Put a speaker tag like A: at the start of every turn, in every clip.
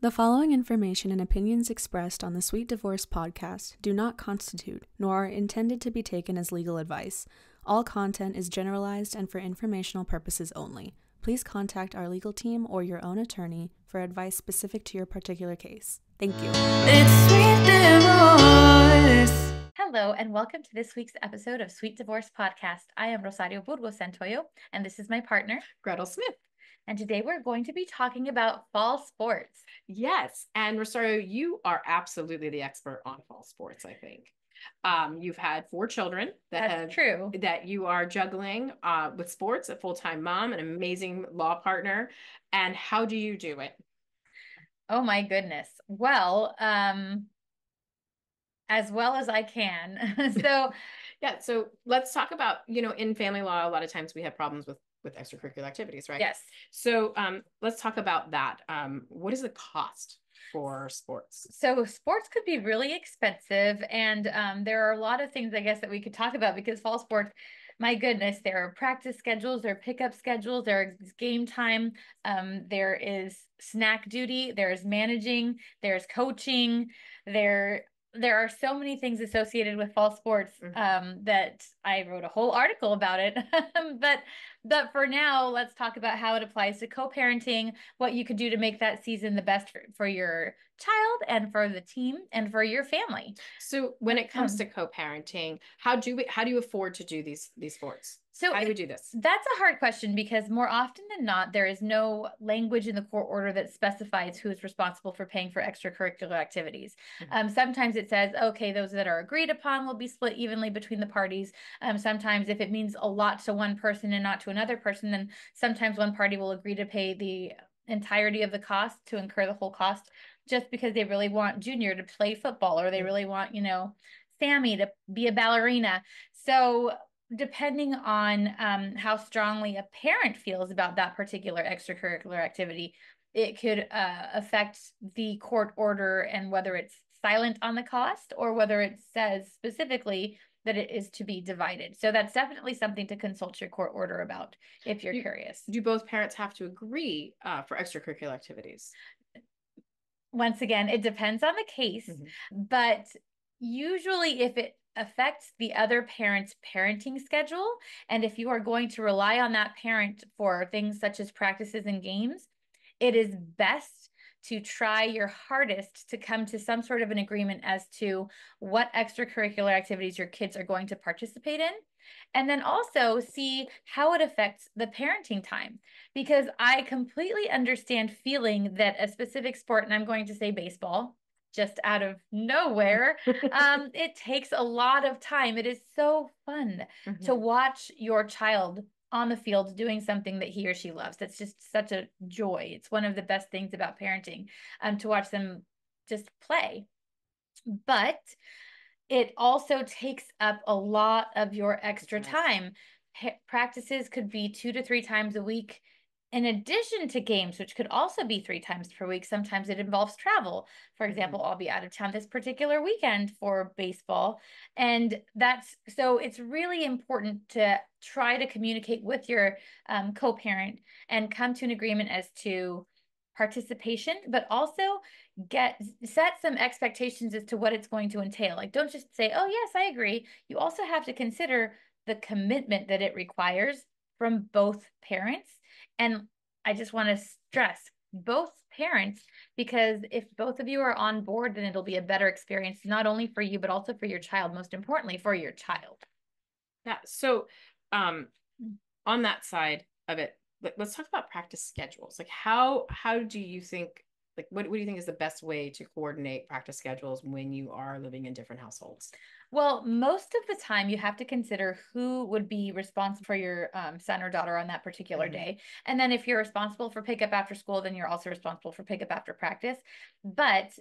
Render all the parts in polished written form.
A: The following information and opinions expressed on the Sweet Divorce podcast do not constitute, nor are intended to be taken as legal advice. All content is generalized and for informational purposes only. Please contact our legal team or your own attorney for advice specific to your particular case. Thank you.
B: It's Sweet Divorce. Hello, and welcome to this week's episode of Sweet Divorce Podcast. I am Rosario Burgos Santoyo, and this is my partner,
C: Gretel Smith.
B: And today we're going to be talking about fall sports.
C: Yes, and Rosario, you are absolutely the expert on fall sports, I think. You've had 4 children that you are juggling with sports, a full-time mom, an amazing law partner. And how do you do it?
B: Oh my goodness. Well, as well as I can.
C: So let's talk about, in family law, a lot of times we have problems with extracurricular activities, right?
B: Yes.
C: So let's talk about that. What is the cost for sports?
B: So sports could be really expensive, and there are a lot of things, I guess, that we could talk about because fall sports, my goodness, there are practice schedules, there are pickup schedules, there is game time, there is snack duty, there's managing, there's coaching, there are so many things associated with fall sports that I wrote a whole article about it. But for now, let's talk about how it applies to co-parenting, what you could do to make that season the best for your child and for the team and for your family.
C: So when it comes to co-parenting, how do you afford to do these sports? So how do we do this?
B: That's a hard question because more often than not, there is no language in the court order that specifies who is responsible for paying for extracurricular activities. Sometimes it says, okay, those that are agreed upon will be split evenly between the parties. Sometimes if it means a lot to one person and not to another person, then sometimes one party will agree to pay the entirety of the cost, to incur the whole cost, just because they really want Junior to play football or they really want, Sammy to be a ballerina. So depending on how strongly a parent feels about that particular extracurricular activity, it could affect the court order and whether it's silent on the cost or whether it says specifically that it is to be divided. So that's definitely something to consult your court order about if you're curious.
C: Do both parents have to agree for extracurricular activities?
B: Once again, it depends on the case, but usually if it affects the other parent's parenting schedule, and if you are going to rely on that parent for things such as practices and games, it is best to try your hardest to come to some sort of an agreement as to what extracurricular activities your kids are going to participate in. And then also see how it affects the parenting time, because I completely understand feeling that a specific sport, and I'm going to say baseball, just out of nowhere, it takes a lot of time. It is so fun to watch your child on the field doing something that he or she loves. That's just such a joy. It's one of the best things about parenting, to watch them just play. But it also takes up a lot of your extra time. Practices could be 2 to 3 times a week, in addition to games, which could also be 3 times per week. Sometimes it involves travel. For example, I'll be out of town this particular weekend for baseball. And so it's really important to try to communicate with your co-parent and come to an agreement as to participation, but also set some expectations as to what it's going to entail. Like, don't just say, oh yes, I agree. You also have to consider the commitment that it requires from both parents. And I just want to stress both parents, because if both of you are on board, then it'll be a better experience, not only for you, but also for your child, most importantly for your child.
C: Yeah. So on that side of it, let's talk about practice schedules. Like how do you think, like what do you think is the best way to coordinate practice schedules when you are living in different households?
B: Well, most of the time you have to consider who would be responsible for your son or daughter on that particular day. And then if you're responsible for pickup after school, then you're also responsible for pickup after practice. But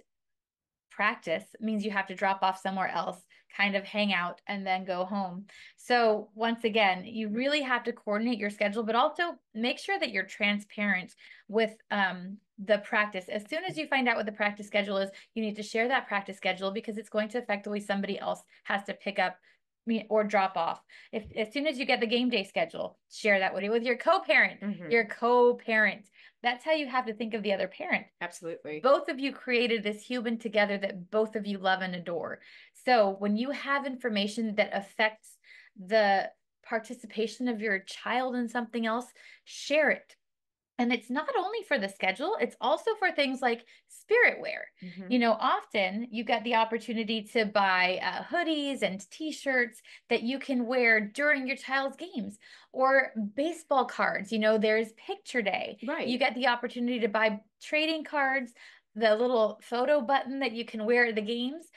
B: practice means you have to drop off somewhere else, kind of hang out, and then go home. So once again, you really have to coordinate your schedule, but also make sure that you're transparent with the practice. As soon as you find out what the practice schedule is, you need to share that practice schedule, because it's going to affect the way somebody else has to pick up or drop off. As soon as you get the game day schedule, share that with your co-parent, your co-parent. That's how you have to think of the other parent.
C: Absolutely.
B: Both of you created this human together that both of you love and adore. So when you have information that affects the participation of your child in something else, share it. And it's not only for the schedule, it's also for things like spirit wear. Often you get the opportunity to buy hoodies and t-shirts that you can wear during your child's games, or baseball cards. There's picture day.
C: Right.
B: You get the opportunity to buy trading cards, the little photo button that you can wear at the games.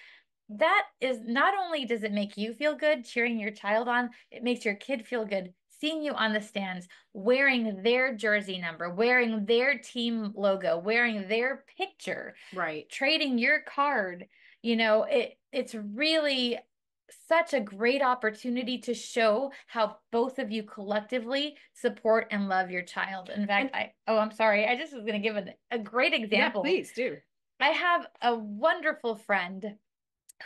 B: That is, not only does it make you feel good cheering your child on, it makes your kid feel good seeing you on the stands, wearing their jersey number, wearing their team logo, wearing their picture,
C: right,
B: trading your card. It's really such a great opportunity to show how both of you collectively support and love your child. In fact, I'm sorry. I just was going to give a great example.
C: Yeah, please do.
B: I have a wonderful friend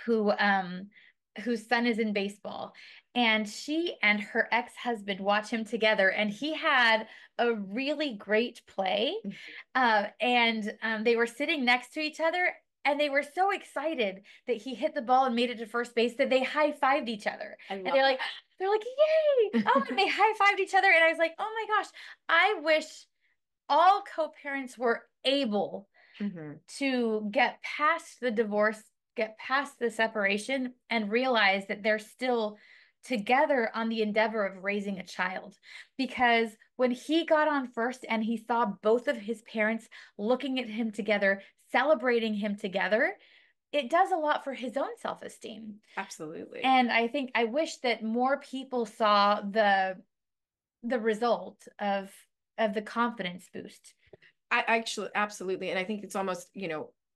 B: whose son is in baseball, and she and her ex-husband watch him together, and he had a really great play. And they were sitting next to each other, and they were so excited that he hit the ball and made it to first base that they high-fived each other. And they're like, yay! Oh, and they high-fived each other. And I was like, oh my gosh, I wish all co-parents were able to get past the divorce, get past the separation, and realize that they're still together on the endeavor of raising a child. Because when he got on first and he saw both of his parents looking at him together, celebrating him together, it does a lot for his own self-esteem.
C: Absolutely.
B: And I wish that more people saw the result of the confidence boost.
C: I actually, absolutely. And I think it's almost,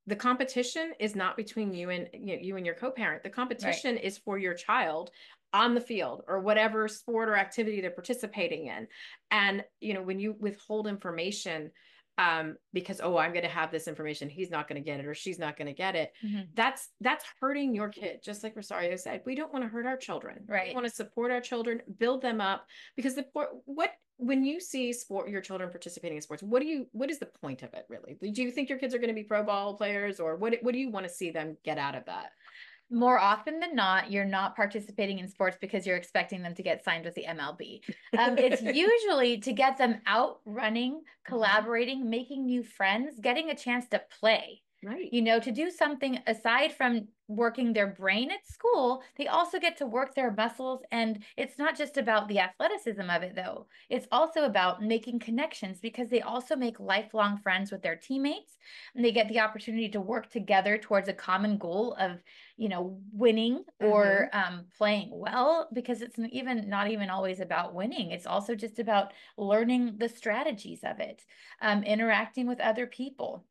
C: the competition is not between you and your co-parent. The competition is for your child on the field or whatever sport or activity they're participating in. And, when you withhold information, because, I'm going to have this information, he's not going to get it, or she's not going to get it. That's hurting your kid. Just like Rosario said, we don't want to hurt our children.
B: Right.
C: We want to support our children, build them up, because when you see your children participating in sports, what is the point of it really? Do you think your kids are going to be pro ball players, or what do you want to see them get out of that?
B: More often than not, you're not participating in sports because you're expecting them to get signed with the MLB. It's usually to get them out running, collaborating, making new friends, getting a chance to play.
C: Right.
B: To do something aside from working their brain at school, they also get to work their muscles. And it's not just about the athleticism of it, though. It's also about making connections, because they also make lifelong friends with their teammates, and they get the opportunity to work together towards a common goal of, winning or playing well, because it's not even always about winning. It's also just about learning the strategies of it, interacting with other people.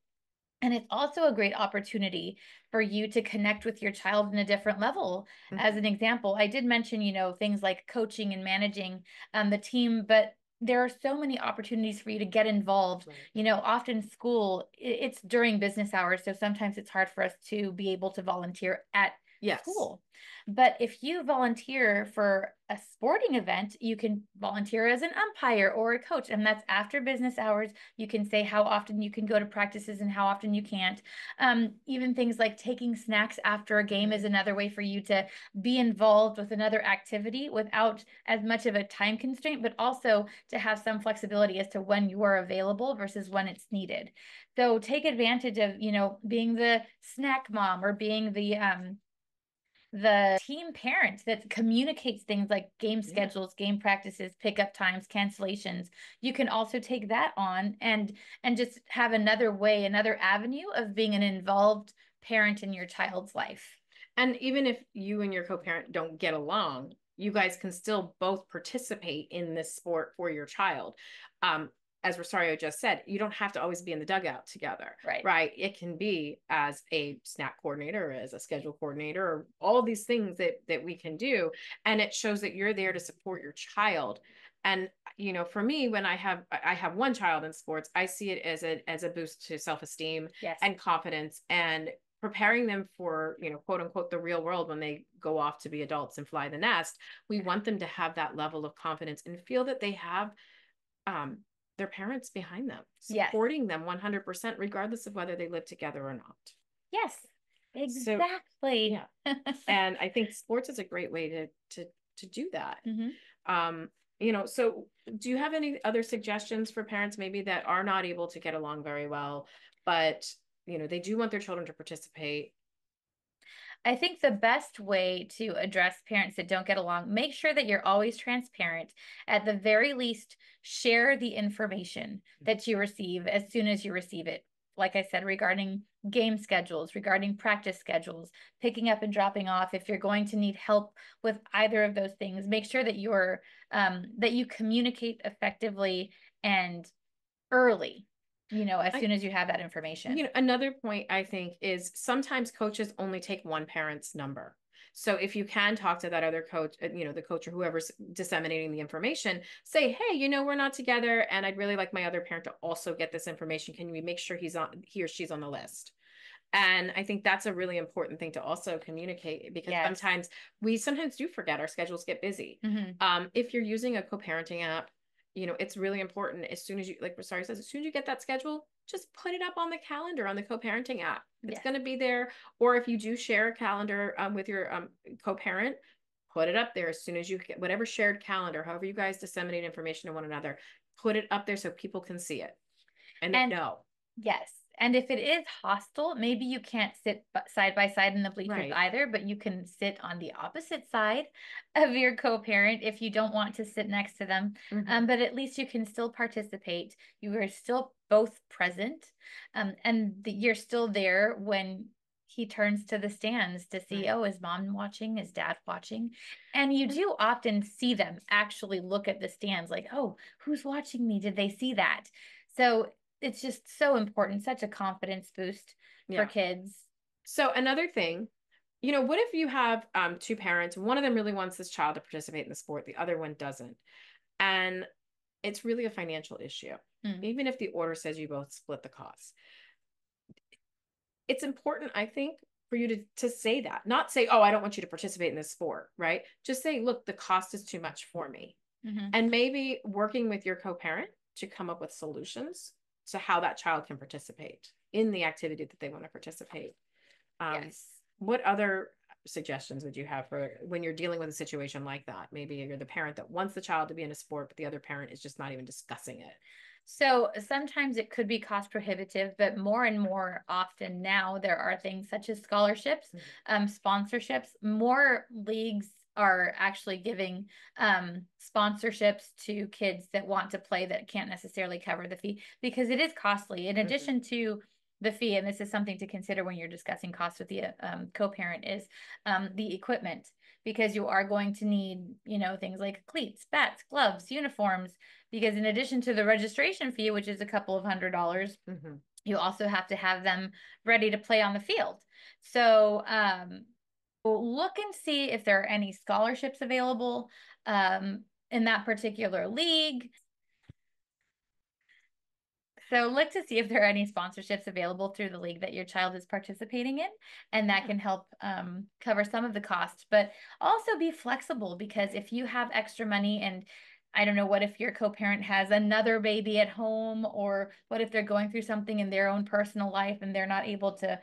B: And it's also a great opportunity for you to connect with your child in a different level. As an example, I did mention, things like coaching and managing the team, but there are so many opportunities for you to get involved.
C: Right.
B: Often school, it's during business hours, so sometimes it's hard for us to be able to volunteer at school. But if you volunteer for a sporting event, you can volunteer as an umpire or a coach, and that's after business hours. You can say how often you can go to practices and how often you can't. Even things like taking snacks after a game is another way for you to be involved with another activity without as much of a time constraint, but also to have some flexibility as to when you are available versus when it's needed. So take advantage of, being the snack mom, or being the team parent that communicates things like game schedules, game practices, pickup times, cancellations. You can also take that on and just have another avenue of being an involved parent in your child's life.
C: And even if you and your co-parent don't get along, you guys can still both participate in this sport for your child. As Rosario just said, you don't have to always be in the dugout together, right? It can be as a snack coordinator, or as a schedule coordinator, or all these things that we can do. And it shows that you're there to support your child. And, for me, when I have one child in sports, I see it as a boost to self-esteem and confidence, and preparing them for, quote unquote, the real world when they go off to be adults and fly the nest. We want them to have that level of confidence and feel that they have, their parents behind them, supporting them 100%, regardless of whether they live together or not.
B: Yes, exactly.
C: So, yeah. And I think sports is a great way to do that. So do you have any other suggestions for parents maybe that are not able to get along very well, but they do want their children to participate?
B: I think the best way to address parents that don't get along, make sure that you're always transparent. At the very least, share the information that you receive as soon as you receive it. Like I said, regarding game schedules, regarding practice schedules, picking up and dropping off. If you're going to need help with either of those things, make sure that that you communicate effectively and early, as soon as you have that information.
C: Another point I think is sometimes coaches only take one parent's number. So if you can talk to that other coach, the coach or whoever's disseminating the information, say, hey, we're not together and I'd really like my other parent to also get this information. Can we make sure he or she's on the list? And I think that's a really important thing to also communicate, because sometimes we do forget, our schedules get busy. If you're using a co-parenting app, it's really important, as soon as you, like Rosario says, as soon as you get that schedule, just put it up on the calendar on the co-parenting app. It's going to be there. Or if you do share a calendar with your co-parent, put it up there as soon as you get whatever shared calendar, however you guys disseminate information to one another, put it up there so people can see it and know.
B: Yes. And if it is hostile, maybe you can't sit side by side in the bleachers either, but you can sit on the opposite side of your co-parent if you don't want to sit next to them. But at least you can still participate. You are still both present, and you're still there when he turns to the stands to see, oh, is mom watching? Is dad watching? And you do often see them actually look at the stands like, oh, who's watching me? Did they see that? So it's just so important, such a confidence boost for kids.
C: So another thing, what if you have two parents, one of them really wants this child to participate in the sport, the other one doesn't, and it's really a financial issue. Even if the order says you both split the cost, it's important, I think, for you to say that, not say, oh, I don't want you to participate in this sport, right? Just say, look, the cost is too much for me. And maybe working with your co-parent to come up with solutions to how that child can participate in the activity that they want to participate. What other suggestions would you have for when you're dealing with a situation like that? Maybe you're the parent that wants the child to be in a sport, but the other parent is just not even discussing it.
B: So sometimes it could be cost prohibitive, but more and more often now there are things such as scholarships, sponsorships. More leagues are actually giving sponsorships to kids that want to play that can't necessarily cover the fee, because it is costly. In addition to the fee, and this is something to consider when you're discussing costs with the co-parent, is the equipment, because you are going to need, things like cleats, bats, gloves, uniforms, because in addition to the registration fee, which is a couple of $100s, you also have to have them ready to play on the field. So look and see if there are any scholarships available in that particular league. So look to see if there are any sponsorships available through the league that your child is participating in, and that can help cover some of the costs. But also be flexible, because if you have extra money, and I don't know, what if your co-parent has another baby at home, or what if they're going through something in their own personal life and they're not able to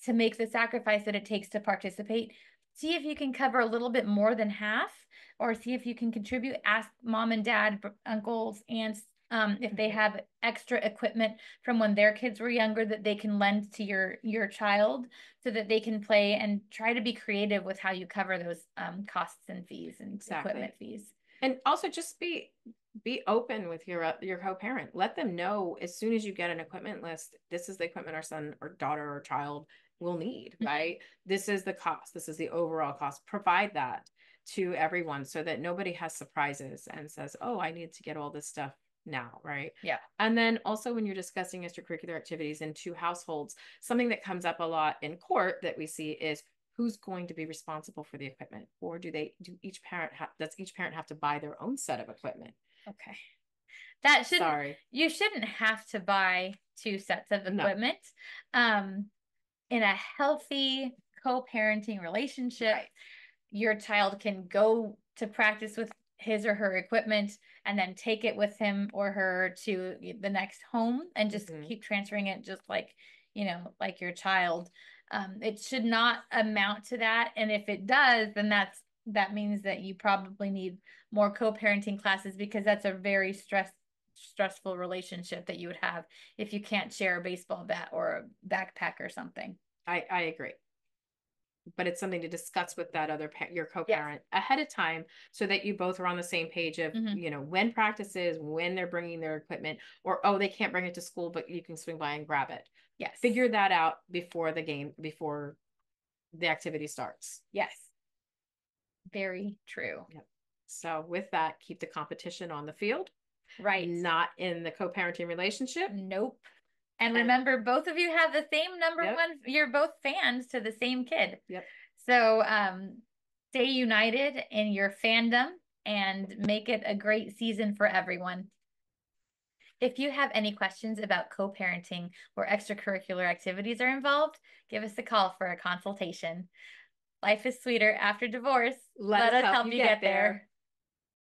B: make the sacrifice that it takes to participate. See if you can cover a little bit more than half, or see if you can contribute. Ask mom and dad, uncles, aunts, if they have extra equipment from when their kids were younger that they can lend to your child, so that they can play, and try to be creative with how you cover those costs and fees and equipment fees.
C: And also just be open with your co-parent. Let them know as soon as you get an equipment list, this is the equipment our son or daughter or child will need, right? This is the cost. This is the overall cost. Provide that to everyone so that nobody has surprises and says, oh, I need to get all this stuff now, right?
B: Yeah.
C: And then also when you're discussing extracurricular activities in two households, something that comes up a lot in court that we see is, who's going to be responsible for the equipment? Or does each parent have to buy their own set of equipment?
B: Okay. You shouldn't have to buy two sets of equipment. No. In a healthy co-parenting relationship, your child can go to practice with his or her equipment and then take it with him or her to the next home and just keep transferring it, just like, you know, like your child. It should not amount to that. And if it does, then that means that you probably need more co-parenting classes, because that's a very stressful relationship that you would have if you can't share a baseball bat or a backpack or something.
C: I agree. But it's something to discuss with that other your co-parent ahead of time, so that you both are on the same page of, you know, when practice is, when they're bringing their equipment, or, oh, they can't bring it to school, but you can swing by and grab it.
B: Yes.
C: Figure that out before the activity starts.
B: Yes. Very true.
C: Yep. So with that, keep the competition on the field.
B: Right.
C: Not in the co-parenting relationship.
B: Nope. And remember, both of you have the same number one. You're both fans to the same kid.
C: Yep.
B: So stay united in your fandom and make it a great season for everyone. If you have any questions about co-parenting or extracurricular activities are involved, give us a call for a consultation. Life is sweeter after divorce. Let us help you get there.